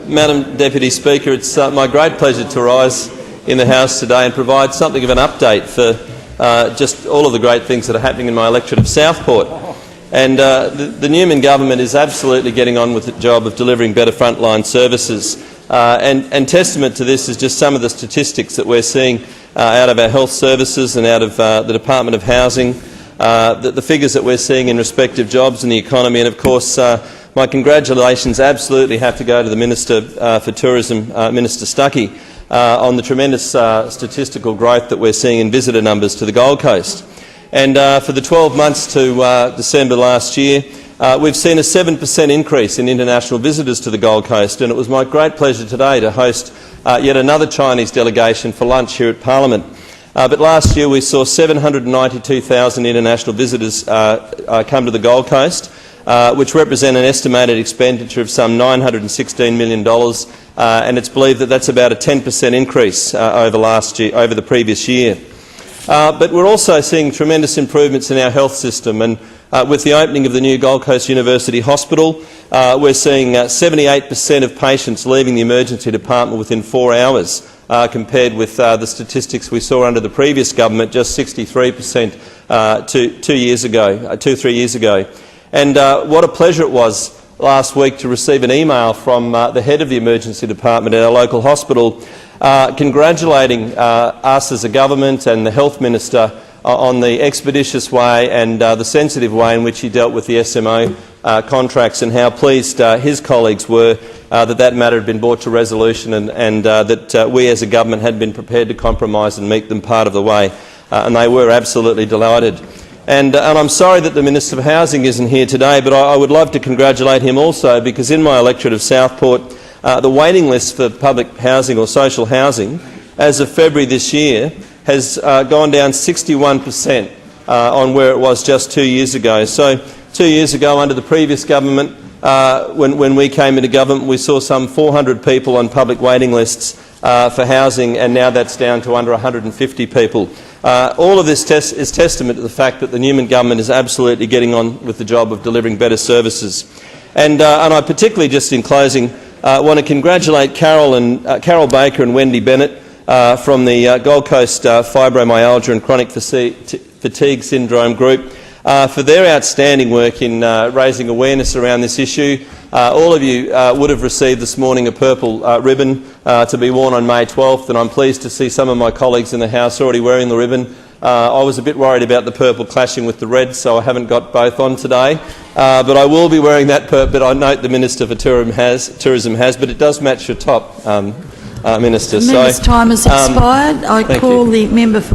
Madam Deputy Speaker, it's my great pleasure to rise in the House today and provide something of an update for just all of the great things that are happening in my electorate of Southport. And the Newman government is absolutely getting on with the job of delivering better frontline services. And testament to this is just some of the statistics that we're seeing out of our health services and out of the Department of Housing, the figures that we're seeing in respect of jobs and the economy, and of course my congratulations absolutely have to go to the Minister for Tourism, Minister Stuckey, on the tremendous statistical growth that we're seeing in visitor numbers to the Gold Coast. And for the 12 months to December last year, we've seen a 7% increase in international visitors to the Gold Coast, and it was my great pleasure today to host yet another Chinese delegation for lunch here at Parliament. But last year we saw 792,000 international visitors come to the Gold Coast, which represent an estimated expenditure of some $916 million, and it's believed that that's about a 10% increase over the previous year. But we're also seeing tremendous improvements in our health system, and with the opening of the new Gold Coast University Hospital, we're seeing 78% of patients leaving the emergency department within 4 hours, compared with the statistics we saw under the previous government, just 63% 2 or 3 years ago. And what a pleasure it was last week to receive an email from the head of the emergency department at our local hospital congratulating us as a government and the health minister on the expeditious way and the sensitive way in which he dealt with the SMO contracts, and how pleased his colleagues were that matter had been brought to resolution, and that we as a government had been prepared to compromise and meet them part of the way, and they were absolutely delighted. And I'm sorry that the Minister for Housing isn't here today, but I would love to congratulate him also, because in my electorate of Southport, the waiting list for public housing or social housing as of February this year has gone down 61% on where it was just 2 years ago. So 2 years ago, under the previous government, when we came into government, we saw some 400 people on public waiting lists for housing, and now that's down to under 150 people. All of this is testament to the fact that the Newman government is absolutely getting on with the job of delivering better services. And I particularly, just in closing, want to congratulate Carol Baker and Wendy Bennett from the Gold Coast Fibromyalgia and Chronic Fatigue Syndrome Group for their outstanding work in raising awareness around this issue. All of you would have received this morning a purple ribbon to be worn on May 12th, and I'm pleased to see some of my colleagues in the House already wearing the ribbon. I was a bit worried about the purple clashing with the red, so I haven't got both on today. But I will be wearing that but I note the Minister for Tourism has, but it does match your top, Minister. The member's time has expired. I call the member for